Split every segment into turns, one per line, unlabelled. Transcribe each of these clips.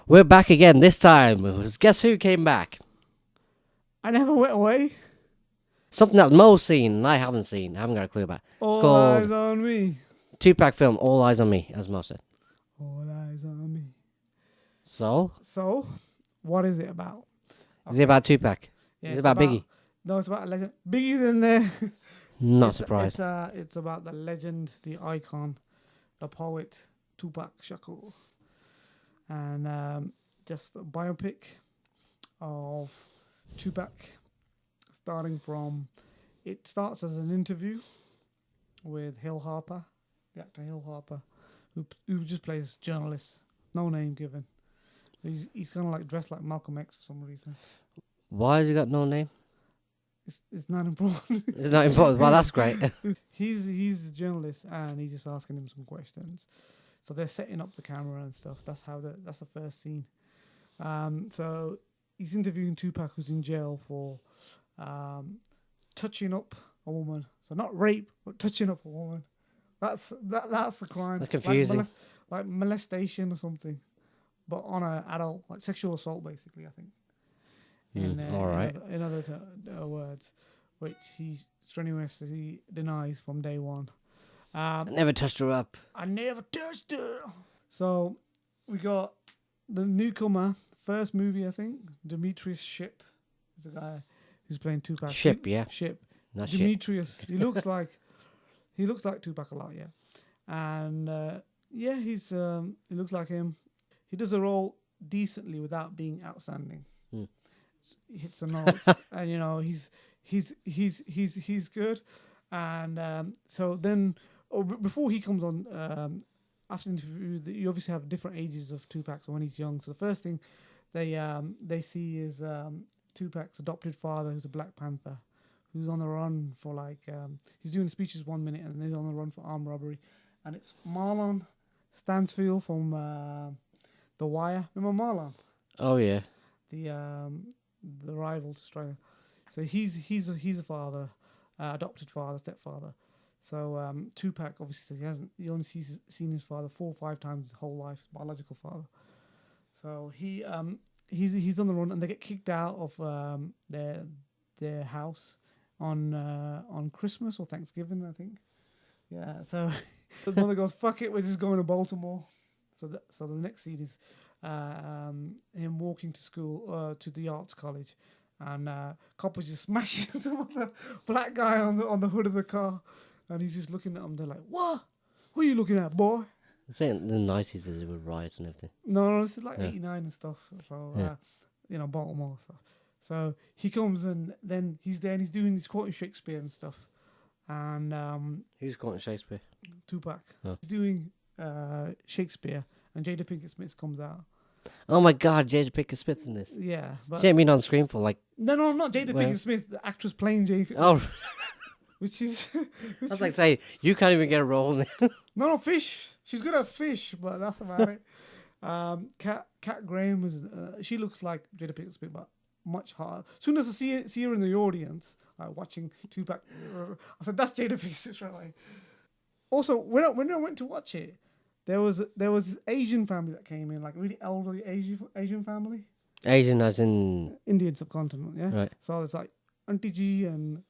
We're back again. This time, guess who came back?
I never went away.
Something that Mo's seen and I haven't seen. I haven't got a clue about.
All
called-
eyes on me.
Tupac film, All Eyes on Me, as Mo said.
All eyes on me.
So,
So, what is it about?
is it about Tupac?
Yeah,
Is it
it's
about Biggie?
No, it's about a legend. Biggie's in there.
Not
It's-
surprised.
It's about the legend, the icon, the poet, Tupac Shakur. And just a biopic of Tupac, starting from... It starts as an interview with Hill Harper, the actor Hill Harper, who just plays journalist, no name given. He's kind of like dressed like Malcolm X for some reason.
Why has he got no name?
It's not important.
It's not important. Well, that's great.
He's a journalist and he's just asking him some questions. So they're setting up the camera and stuff. That's the first scene. So he's interviewing Tupac, who's in jail for touching up a woman. So not rape, but touching up a woman. That's the crime.
That's confusing.
Like molestation or something, but on an adult, like sexual assault, basically. I think.
All right.
In other words, which he strenuously denies from day one.
I never touched her up.
I never touched her. So we got the newcomer, first movie, I think. Demetrius Shipp is the guy who's playing Tupac.
Shipp, yeah.
Shipp.
Not shit.
Demetrius. He looks like Tupac a lot, yeah. And he looks like him. He does a role decently without being outstanding. He hits the notes, and he's good. And so then, before he comes on, after the interview, you obviously have different ages of Tupac. So when he's young, so the first thing they see is Tupac's adopted father, who's a Black Panther, who's on the run for he's doing speeches 1 minute and he's on the run for armed robbery, and it's Marlon Stansfield from The Wire. Remember Marlon?
Oh yeah.
The rival to Striker. So he's a father, adopted father, stepfather. So Tupac obviously says he only seen his father 4 or 5 times his whole life, his biological father. So he's on the run, and they get kicked out of their house on Christmas or Thanksgiving, I think. Yeah. So the mother goes, "Fuck it, we're just going to Baltimore." So the next scene is him walking to school, to the arts college, and coppers just smashing some other black guy on the hood of the car, and he's just looking at him. They're like, "What? Who are you looking at, boy?"
I'm saying the 90s is with riots and everything.
No, this is like 89 and stuff. So Baltimore stuff. So he comes and then he's there and he's quoting Shakespeare and stuff, and
Who's quoting Shakespeare?
Tupac.
Oh.
He's doing Shakespeare, and Jada Pinkett Smith comes out.
Oh my God, Jada Pinkett Smith in this.
Yeah, but
She ain't been on screen for
no, not Jada
Well-
Pinkett Smith, the actress playing Jada.
Oh,
Which is
I was like saying you can't even get a role in it.
no Fish. She's good as Fish, but that's about it. Kat Graham was. She looks like Jada Pinkett Smith, but much harder. As soon as I see her in the audience, watching Tupac, I said that's Jada Pinkett Smith right away. Also, when I went to watch it, there was this Asian family that came in, like really elderly Asian family.
Asian as in...
Indian subcontinent, yeah.
Right.
So it's like Auntie G and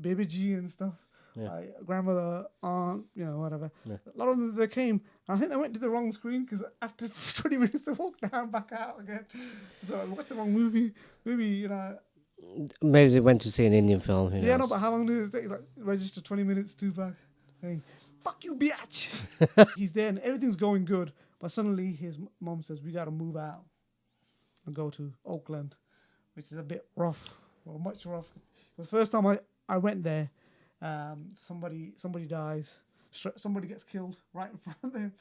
Baby G and stuff.
Yeah.
Like grandmother, aunt, whatever.
Yeah.
A lot of them, they came. I think they went to the wrong screen because after 20 minutes they walked down, back out again. So I watched the wrong movie. Maybe,
Maybe they went to see an Indian film. Who
yeah,
knows?
no, but how long did it take? Like, register 20 minutes, Tupac saying, "Fuck you, bitch." He's there and everything's going good. But suddenly his mom says, "We got to move out and go to Oakland," which is a bit rough. Well, much rough. It was the first time I went there. Somebody dies. Somebody gets killed right in front of them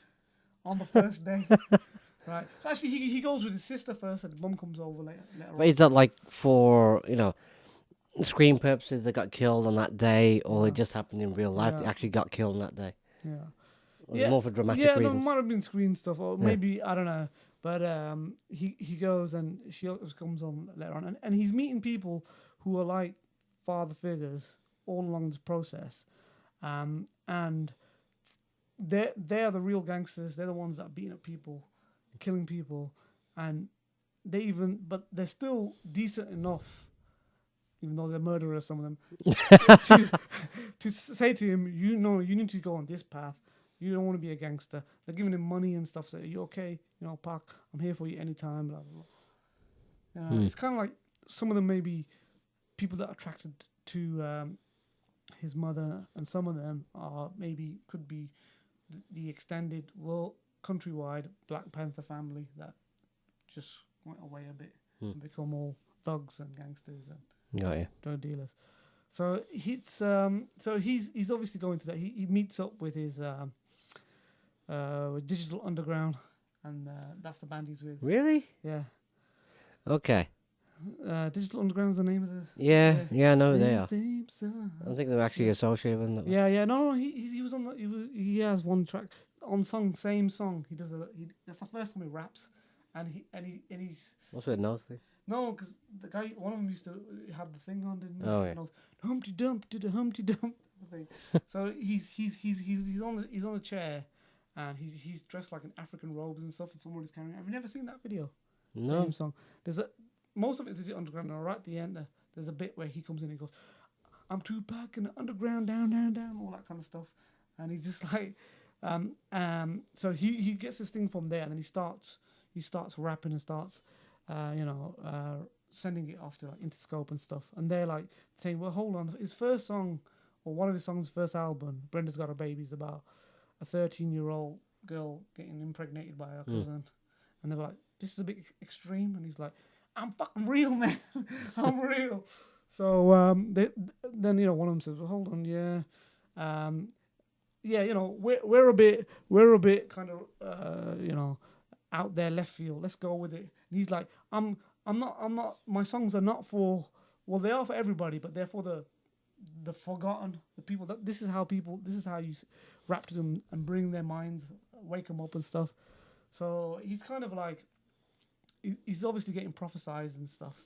on the first day. Right. So actually, he goes with his sister first, and mum comes over later.
But is that like for, screen purposes they got killed on that day, or it just happened in real life?
Yeah.
They actually got killed on that day?
Yeah.
Or is it more for dramatic
no, it
reasons?
might have been screen stuff, or maybe I don't know. But he goes and she comes on later on, and he's meeting people who are like father figures all along this process, and they're the real gangsters. They're the ones that are beating up people killing people, and but they're still decent enough, even though they're murderers, some of them, to say to him, you know, you need to go on this path. You don't want to be a gangster. They're giving him money and stuff. Say, you okay? You know, Park, I'm here for you anytime. Blah, blah, blah. It's kind of like some of them may be people that are attracted to his mother, and some of them are maybe could be the extended, well, countrywide Black Panther family that just went away a bit and become all thugs and gangsters and drug dealers. So he's obviously going to that. He meets up with his Digital Underground, and that's the band he's with.
Really?
Yeah.
Okay.
Digital Underground's the name of the.
Yeah, I know who they are.
Theme song.
I don't think they're actually associated with them.
Yeah. No. He was on. He has one track on same song. He does that's the first time he raps, and he's.
What's with nose thing?
No, because the guy, one of them used to have the thing on, didn't he?
Oh yeah.
Humpty Dump did a Humpty Dump thing. So he's on a chair, and he's dressed like in African robes and stuff, and somebody's carrying. Have you never seen that video?
No.
Same song. Most of it is Underground, and right at the end, there's a bit where he comes in and goes, "I'm Tupac in the underground, down, all that kind of stuff," and he's just like, so he gets this thing from there, and then he starts rapping and starts, sending it off to like Interscope and stuff, and they're like saying, "Well, hold on, his first song, or one of his songs' first album, Brenda's Got a Baby, is about a 13-year-old girl getting impregnated by her cousin," and they're like, "This is a bit extreme," and he's like, "I'm fucking real, man. I'm real." So then one of them says, "Well, hold on, yeah, we're a bit kind of out there left field. Let's go with it." And he's like, I'm not. My songs are not for. Well, they are for everybody, but they're for the forgotten, the people. This is how you rap to them and bring their minds, wake them up and stuff. So he's kind of like. He's obviously getting prophesized and stuff,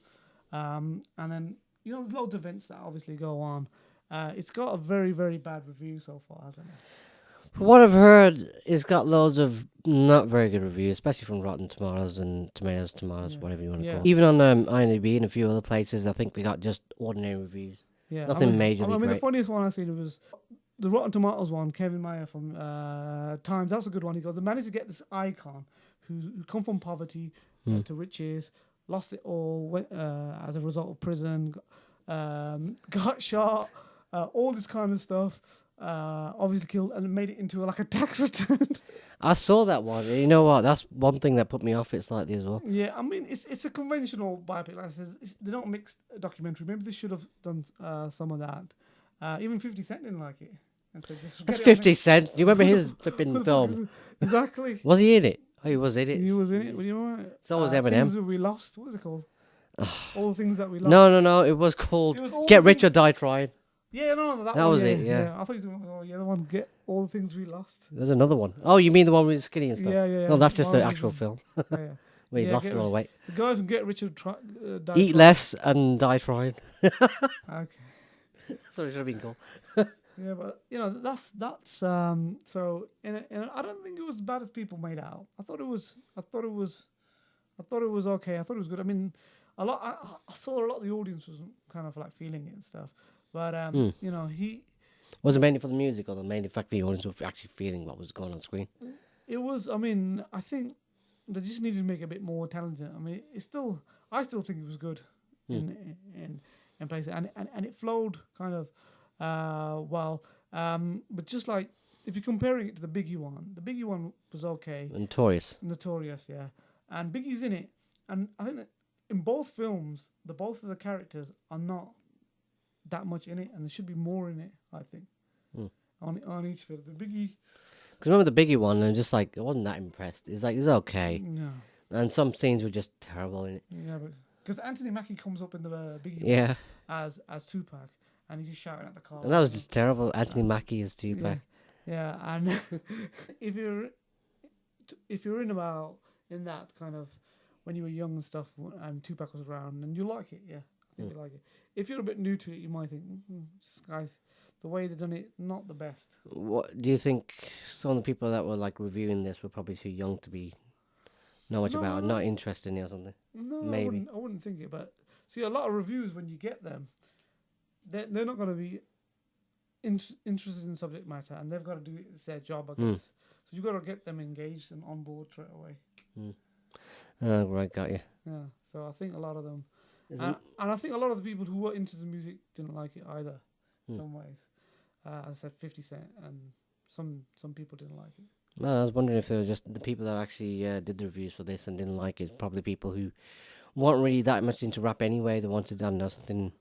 and then there's loads of events that obviously go on. It's got a very, very bad review so far, hasn't it?
From what I've heard, it's got loads of not very good reviews, especially from Rotten Tomatoes and Tomatoes, whatever you want to call it. Even on IMDb and a few other places, I think they got just ordinary reviews.
Yeah,
nothing majorly great.
The funniest one I seen was the Rotten Tomatoes one. Kevin Mayer from Times. That's a good one. He goes, "They managed to get this icon who come from poverty." To riches, lost it all, went as a result of prison, got shot, all this kind of stuff. Obviously killed and made it into like a tax return.
I saw that one. You know what? That's one thing that put me off it slightly as well.
Yeah, I mean it's a conventional biopic. Like I said, they don't mix a documentary. Maybe they should have done some of that. Even 50 Cent didn't like it. And so
that's 50 Cent. Do you remember his flipping film?
Exactly.
Was he in it? Oh, he was in it.
He was in it. You know,
so was Eminem.
Things that we lost. What was it called? All the things that we lost.
No. It was called Get Rich or Die Trying.
Yeah, no, that
was it. Yeah.
I thought you were the one. Get All the Things We Lost.
There's another one. Oh, you mean the one with Skinny and stuff?
Yeah.
No, that's just an actual film.
Yeah.
Where he lost a lot of weight.
The guy from Get Rich or Die
Eat
Trying.
less and die trying.
Okay.
That's what it should have been called.
Yeah, but that's so I don't think it was as bad as people made out. I thought it was okay. I thought it was good. I mean, I saw a lot of the audience was kind of like feeling it and stuff. But he
was it mainly for the music or the main fact the audience were actually feeling what was going on screen?
It was. I mean, I think they just needed to make it a bit more talented. I mean, I still think it was good in places, and it flowed kind of. Well, but just like if you're comparing it to the Biggie one was okay. Notorious, yeah. And Biggie's in it, and I think that in both films, both of the characters are not that much in it, and there should be more in it. I think on each film. The Biggie.
Because remember the Biggie one, and just like I wasn't that impressed. It's like it's okay.
No.
And some scenes were just terrible in it.
Yeah, but because Anthony Mackie comes up in the Biggie one as Tupac. And he's just shouting at the car.
And that was just terrible. Anthony Mackie is Tupac.
Yeah, and if you're in that kind of when you were young and stuff, and Tupac was around, and you like it, I think you like it. If you're a bit new to it, you might think, this guy's the way they've done it, not the best.
What do you think? Some of the people that were like reviewing this were probably too young to be Not much
No,
about
no,
it,
no.
not interested in it or something.
No,
Maybe.
I wouldn't think it. But see, a lot of reviews when you get them, they're not going to be interested in subject matter, and they've got to do it. It's their job, I guess. So you got to get them engaged and on board straight away.
Oh, right, got you.
Yeah. So I think a lot of them, and I think a lot of the people who were into the music didn't like it either. In some ways, I said 50 Cent, and some people didn't like it.
Well, I was wondering if they were just the people that actually did the reviews for this and didn't like it. Probably people who weren't really that much into rap anyway. They wanted, I don't know, something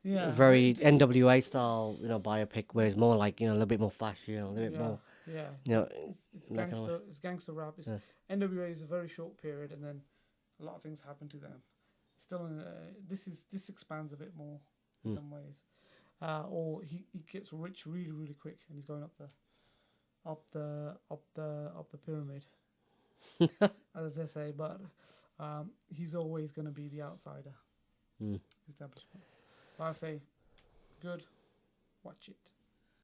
very NWA style, biopic, where it's more like, a little bit more flashy, a little bit more,
it's gangster, it's gangster rap. It's NWA is a very short period, and then a lot of things happen to them. Still, this expands a bit more in some ways, or he gets rich really really quick, and he's going up the pyramid, as they say. But he's always going to be the outsider establishment. But I say, good, watch it.